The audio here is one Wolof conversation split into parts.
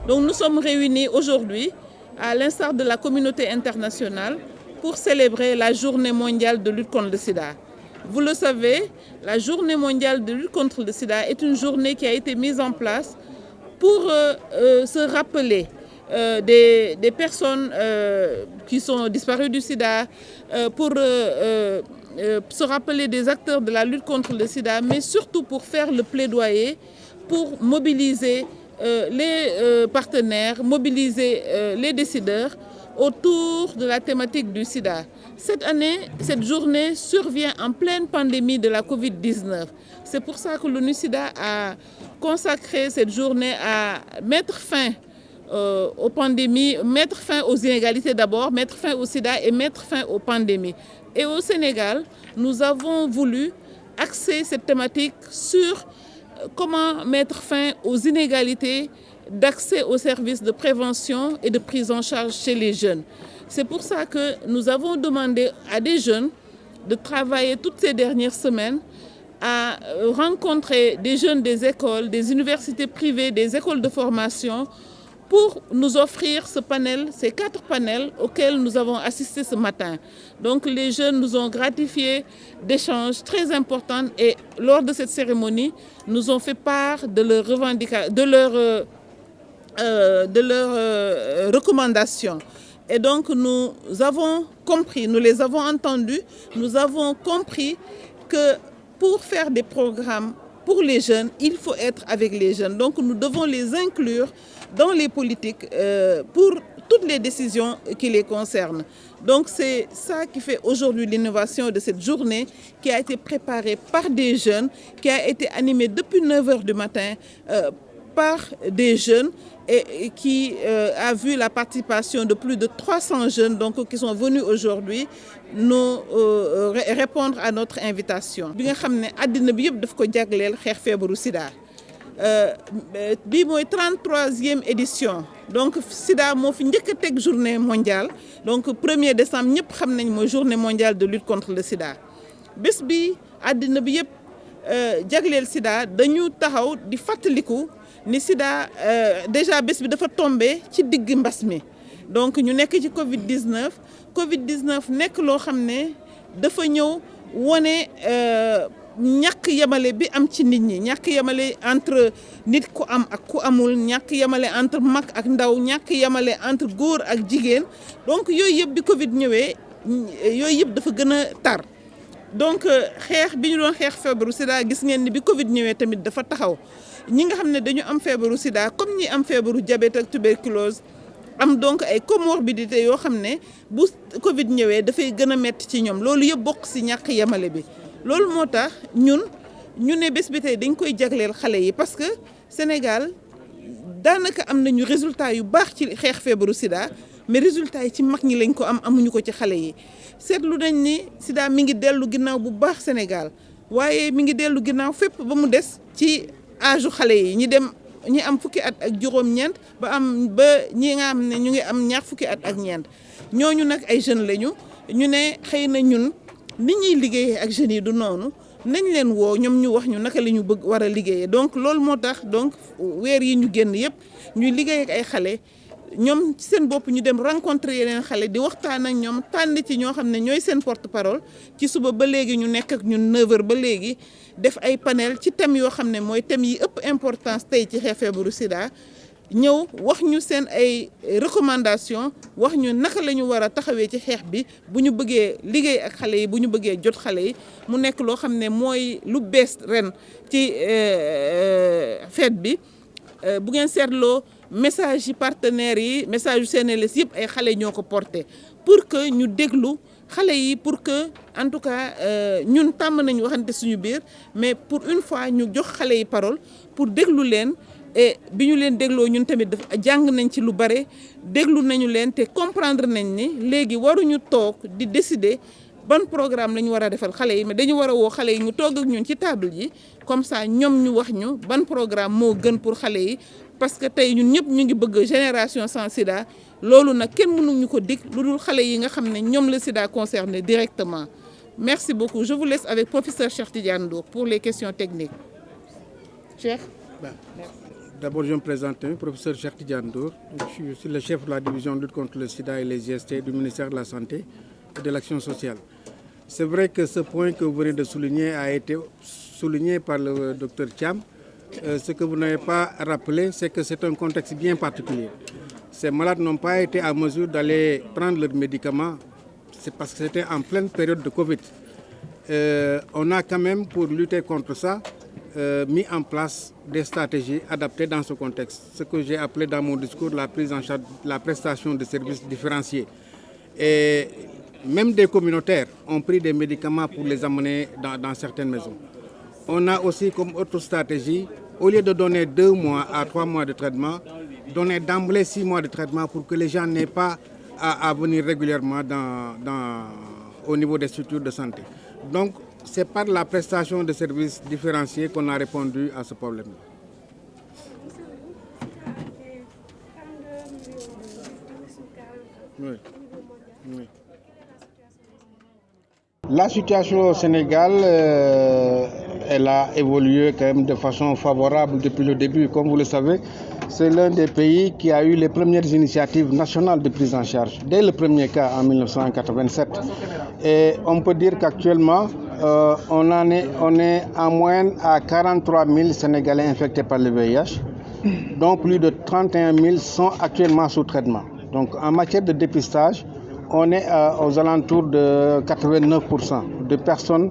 Donc nous sommes réunis aujourd'hui, à l'instar de la communauté internationale, pour célébrer la journée mondiale de lutte contre le sida. Vous le savez, la journée mondiale de lutte contre le sida est une journée qui a été mise en place pour se rappeler des personnes qui sont disparues du sida, pour se rappeler des acteurs de la lutte contre le sida, mais surtout pour faire le plaidoyer, pour mobiliser les partenaires, mobiliser les décideurs autour de la thématique du sida. Cette année, cette journée survient en pleine pandémie de la Covid-19. C'est pour ça que l'ONU-SIDA a consacré cette journée à mettre fin aux pandémies, mettre fin aux inégalités d'abord, mettre fin au sida et mettre fin aux pandémies. Et au Sénégal, nous avons voulu axer cette thématique sur comment mettre fin aux inégalités d'accès aux services de prévention et de prise en charge chez les jeunes. C'est pour ça que nous avons demandé à des jeunes de travailler toutes ces dernières semaines à rencontrer des jeunes des écoles, des universités privées, des écoles de formation pour nous offrir ce panel, ces 4 panels auxquels nous avons assisté ce matin. Donc les jeunes nous ont gratifiés d'échanges très importants et lors de cette cérémonie, nous ont fait part de leurs revendications, de leurs recommandations. Et donc nous avons compris, nous les avons entendus, nous avons compris que pour faire des programmes pour les jeunes, il faut être avec les jeunes. Donc nous devons les inclure dans les politiques pour toutes les décisions qui les concernent. Donc c'est ça qui fait aujourd'hui l'innovation de cette journée qui a été préparée par des jeunes, qui a été animée depuis 9 h du matin par des jeunes et qui a vu la participation de plus de 300 jeunes donc, qui sont venus aujourd'hui nous répondre à notre invitation. Bi nga xam ne àddina bi yëpp daf ko jagleel xeex feebaru sida bii mooy 33e édition donc sida moo fi njëkk a teg journée mondiale donc 1er décembre ñëpp xam nañ mooy journée mondiale de lutte contre le sida bés bi àddina bi yëpp jagleel sida dañu taxaw di fàttaliku ni sida déjà bés bi dafa tombé ci digg mbas mi donc ñu nekk ci Covid-19 nekk loo xam ne dafa ñëw wone ñàkk yemale bi am ci nit ñi ñàkk yemale entre nit ku am ak ku amul ñàkk yemale entre mag ak ndaw ñàkk yemale entre góor ak jigéen donc yooyu yëpp bi Covid ñëwee yooyu yëpp dafa gën a tar donc xeex bi ñu doon xeex feebaru sida gis ngeen ni bi Covid ñëwee tamit dafa taxaw ñi nga xam ne dañu am feebaru sida comme ñi am feebaru diabète ak tuberculose am donc ay comorbidités yoo xam ne bu Covid ñëwee dafay gën a metti ci ñoom loolu yëpp bokk ci ñàkk yemale bi loolu moo tax ñu ne bés bi tey dañ koy jagleel xale yi parce que Sénégal daanaka am nañu résultat yu baax ci xeex feebaru sida mais résultat yi ci mag ñi lañ ko am amuñu ko ci xale yi seetlu nañ ni sida mi ngi dellu ginnaaw bu baax Sénégal waaye mi ngi dellu ginnaaw fépp ba mu des ci âge xale yi ñi am fukki at ak juróom-ñeent ba ñi nga xam ne ñu ngi am ñaar fukki at ak ñeent ñooñu nag ay jeunes lañu ñu ne xëy na ñun ni ñuy liggéeyee ak jeunes yi du noonu nañ leen woo ñoom ñu wax ñu naka la ñu bëgg war a liggéeyee donc loolu moo tax donc weer yi ñu génn yëpp ñuy liggéey ak ay xale ñoom ci seen bopp ñu dem rencontrer yeneen xale di waxtaan ak ñoom tànn ci ñoo xam ne ñooy seen porte-parole ci suba ba léegi ñu nekk ak ñun 9 h ba léegi def ay panel ci thèmes yoo xam ne mooy thèmes yi ëpp importance tey ci xeex feebaru sida ñëw wax ñu seen ay recommandation wax ñu naka la ñu war a taxawee ci xeex bi bu ñu bëggee liggéey ak xale yi bu ñu bëggee jot xale yi mu nekk loo xam ne mooy lu bees ren ci fête bi bu ngeen seetloo message yi partenaires yi message yu CNLS yëpp ay xale ñoo ko porté pour que ñu déglu xale yi pour que en tout cas ñun tàmm nañu waxante suñu biir mais pour une fois ñu jox xale yi parole pour déglu leen et bi ñu leen dégloo ñun tamit dafa jàng nañ ci lu bare déglu nañu leen te comprendre nañ ni léegi waruñu toog di décider ban programme la ñu war a defal xale yi mais dañu war a woo xale yi ñu toog ak ñun ci table yi comme ça ñoom ñu wax ñu ban programme moo gën pour xale yi parce que tey ñun ñëpp ñu ngi bëgg génération sans sida loolu nag kenn mënuñu ko dig lu dul xale yi nga xam ne ñoom la sida concerné directement. Merci beaucoup. Je vous laisse avec professeur Cheikh Tidiane Ndour pour les questions techniques. Cheikh. Merci. D'abord, je me présente, professeur Cheikh Tidiane Ndour. Je suis le chef de la division de lutte contre le sida et les IST du ministère de la Santé et de l'Action sociale. C'est vrai que ce point que vous venez de souligner a été souligné par le docteur Thiam. Ce que vous n'avez pas rappelé, c'est que c'est un contexte bien particulier. Ces malades n'ont pas été en mesure d'aller prendre leurs médicaments, c'est parce que c'était en pleine période de Covid. On a quand même, pour lutter contre ça, mis en place des stratégies adaptées dans ce contexte. Ce que j'ai appelé dans mon discours la prise en charge, la prestation de services différenciés. Et même des communautaires ont pris des médicaments pour les amener dans certaines maisons. On a aussi comme autre stratégie, au lieu de donner 2 mois à 3 mois de traitement, donner d'emblée 6 mois de traitement pour que les gens n'aient pas à venir régulièrement au niveau des structures de santé. Donc, c'est par la prestation de services différenciés qu'on a répondu à ce problème. Oui. Oui. La situation au Sénégal, elle a évolué quand même de façon favorable depuis le début. Comme vous le savez, c'est l'un des pays qui a eu les premières initiatives nationales de prise en charge, dès le premier cas en 1987. Et on peut dire qu'actuellement, on est en moyenne à 43 000 Sénégalais infectés par le VIH, dont plus de 31 000 sont actuellement sous traitement. Donc en matière de dépistage, on est aux alentours de 89% de personnes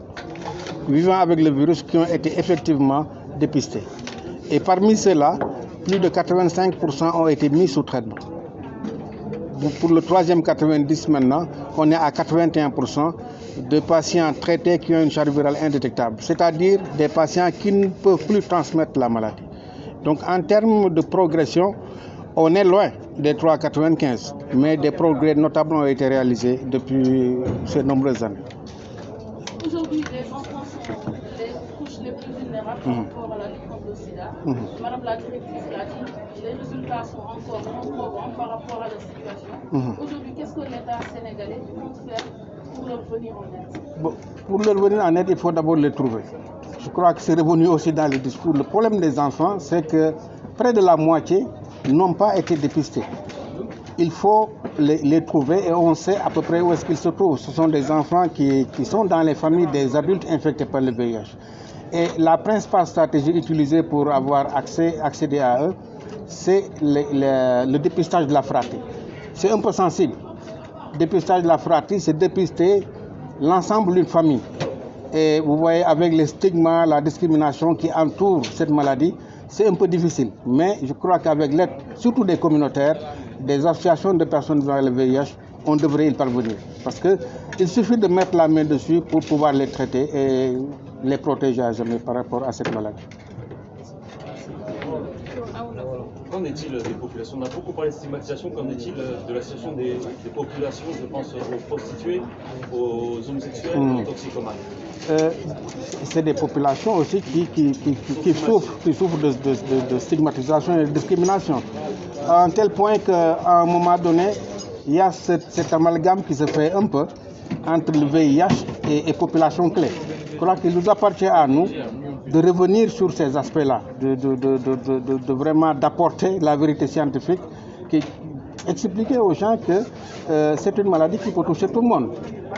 vivant avec le virus qui ont été effectivement dépistées. Et parmi ceux-là, plus de 85% ont été mis sous traitement. Pour le troisième 90 maintenant, on est à 81% de patients traités qui ont une charge virale indétectable, c'est-à-dire des patients qui ne peuvent plus transmettre la maladie. Donc en termes de progression, on est loin des 3,95, mais des progrès notables ont été réalisés depuis ces nombreuses années. Aujourd'hui, les enfants sont les couches les plus vulnérables par rapport à la lutte contre le sida. Madame la directrice l'a dit, les résultats sont encore probants par rapport à la situation. Aujourd'hui, qu'est-ce que l'État sénégalais compte faire pour leur venir en aide? Bon, pour leur venir en aide, il faut d'abord les trouver. Je crois que c'est revenu aussi dans les discours. Le problème des enfants, c'est que près de la moitié n'ont pas été dépistés. Il faut les trouver et on sait à peu près où est-ce qu'ils se trouvent. Ce sont des enfants qui sont dans les familles des adultes infectés par le VIH. Et la principale stratégie utilisée pour avoir accéder à eux, c'est le dépistage de la fratrie. C'est un peu sensible. Le dépistage de la fratrie, c'est dépister l'ensemble d'une famille. Et vous voyez, avec les stigmas, la discrimination qui entoure cette maladie, c'est un peu difficile. Mais je crois qu'avec l'aide, surtout des communautaires, des associations de personnes vivant avec le VIH, on devrait y parvenir. Parce qu'il suffit de mettre la main dessus pour pouvoir les traiter et les protéger à jamais par rapport à cette maladie. Qu'en est-il des populations? On a beaucoup parlé de stigmatisation. Qu'en est-il de la situation des populations? Je pense aux prostituées, aux homosexuels, aux toxicomanes. C'est des populations aussi qui souffrent de stigmatisation et de discrimination. À un tel point qu'à un moment donné, il y a cet amalgame qui se fait un peu entre le VIH et population clé. Je crois qu'il nous appartient à nous de revenir sur ces aspects-là, de vraiment d'apporter la vérité scientifique, expliquer aux gens que c'est une maladie qui peut toucher tout le monde.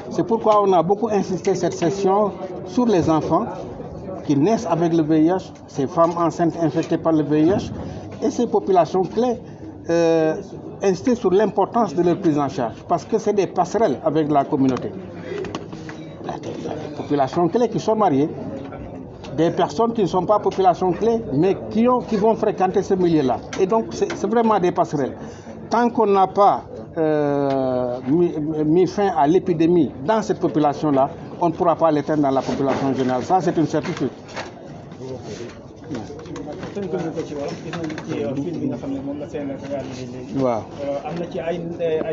C'est pourquoi on a beaucoup insisté cette session sur les enfants qui naissent avec le VIH, ces femmes enceintes infectées par le VIH et ces populations clés, insister sur l'importance de leur prise en charge parce que c'est des passerelles avec la communauté. Des populations clés qui sont mariées, des personnes qui ne sont pas population clés, mais qui vont fréquenter ce milieu-là. Et donc, c'est vraiment des passerelles. Tant qu'on n'a pas mis fin à l'épidémie dans cette population-là, on ne pourra pas l'éteindre dans la population générale. Ça, c'est une certitude. waaw am na ci ay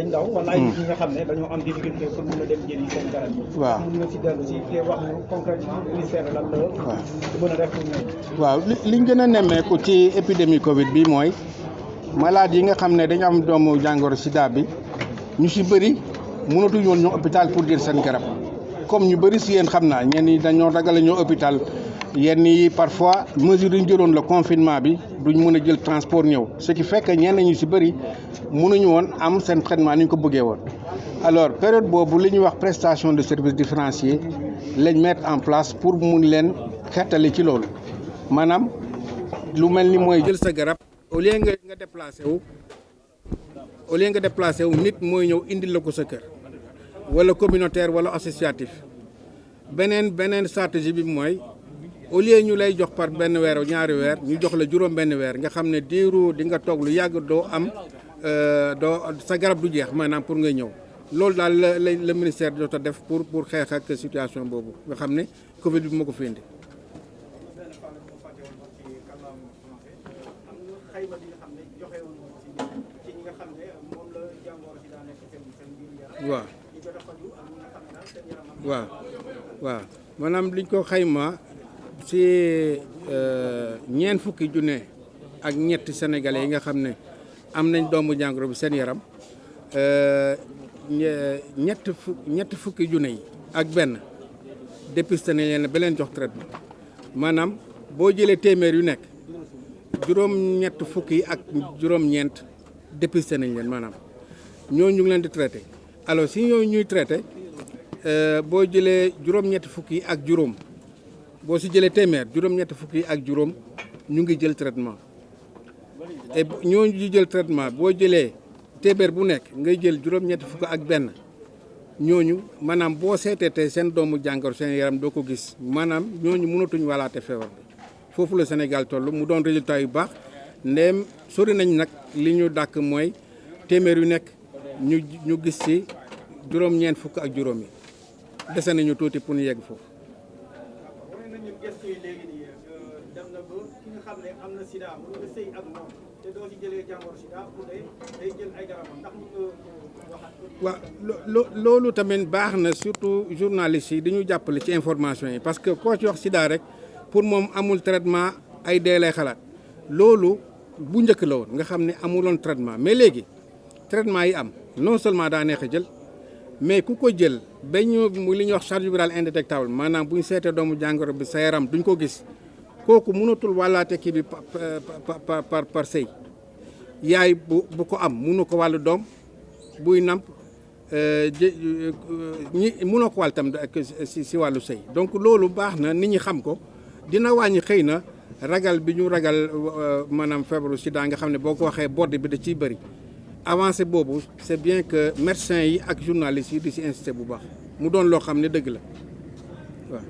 ndaw wala ay nit ñi nga xam ne dañoo am difficulté pour mën a dem jëli seen garab yi. waaw mën nga ci dellu si te wax ñu concrètement ministère lan la. waaw mën a def pour ñoom. waaw li ñu gën a nemmeeku ci épidémie Covid bi mooy malade yi nga xam ne dañu am doomu jàngoro sida bi ñu si bëri mënatuñu woon ñëw hôpital pour jël seen garab comme ñu bëri si yéen xam naa ñenn ñi dañoo ragal a ñëw hôpital yenn yi parfois mesure yu ñu jëloon le confinement bi duñ mën a jël transport ñëw ce qui fait que ñenn ñu ci bëri mënuñu woon am seen traitement ni ñu ko bëggee woon. alors période boobu li ñuy wax prestation de service différencié lañ mettre en place pour mun leen xettali ci loolu maanaam lu mel ni mooy jël sa garab au lieu nga déplacé wu nit mooy ñëw indil la ko sa kër wala communautaire wala associatif beneen stratégie bi mooy au lieu ñu lay jox par benn weer ñaari weer ñu jox la juróom benn weer nga xam ne diiru di nga toog lu yàgg doo am sa garab du jeex maanaam pour nga ñëw loolu daal la ministère jot a def pour xeex ak situation boobu nga xam ne Covid bi moo ko fi indi. waaw maanaam liñ ko xayma ci ñeent fukki junne ak ñetti sénégalais yi nga xam ne am nañ doomu jàngoro bi seen yaram ñetti fukki junne yi ak benn dépisté nañ leen ba leen jox traitement maanaam boo jëlee téeméer yu nekk juróom-ñett fukki ak juróom-ñeent dépisté nañ leen maanaam ñooñu ñu ngi leen di traité alors si ñooñu ñuy traité boo jëlee juróom-ñetti fukki ak juróom boo si jëlee téeméer juróom-ñetti fukki ak juróom ñu ngi jël traitement et ñooñu di jël traitement boo jëlee téeméer bu nekk ngay jël juróom-ñetti fukki ak benn ñooñu maanaam boo seetee tey seen doomu jàngoro seen yaram doo ko gis maanaam ñooñu mënatuñ walaate feebar bi foofu la Sénégal toll mu doon résultat yu baax ndéem sori nañ nag li ñu dàkk mooy téeméer yu nekk ñu gis ci juróom-ñeent fukk ak juróom yi dese nañu tuuti pour ñu yegg foofu. waaw loolu tamit baax na surtout journalistes yi dañu jàppale ci information yi parce que koo ci wax sida rek pour moom amul traitement ay dee lay xalaat loolu bu njëkk la woon nga xam ne amuloon traitement mais léegi traitement yi am non seulement daa neex a jël mais ku ko jël ba ñu li ñuy wax charge virale indétectable maanaam bu ñu seetee doomu jàngoro bi sa yaram duñ ko gis kooku mënatul wàllaate kii bi par sëy yaay bu ko am mënu ko wàllu doom buy namp ñi mënoo ko wàll tam si wàllu sëy donc loolu baax na nit ñi xam ko dina wàññi xëy na ragal bi ñu ragal maanaam feebaru sida nga xam ne boo ko waxee bodd bi da ciy bëri avancé boobu c'est bien que médecins yi ak journalistes yi di si insister bu baax mu doon loo xam ne dëgg la waaw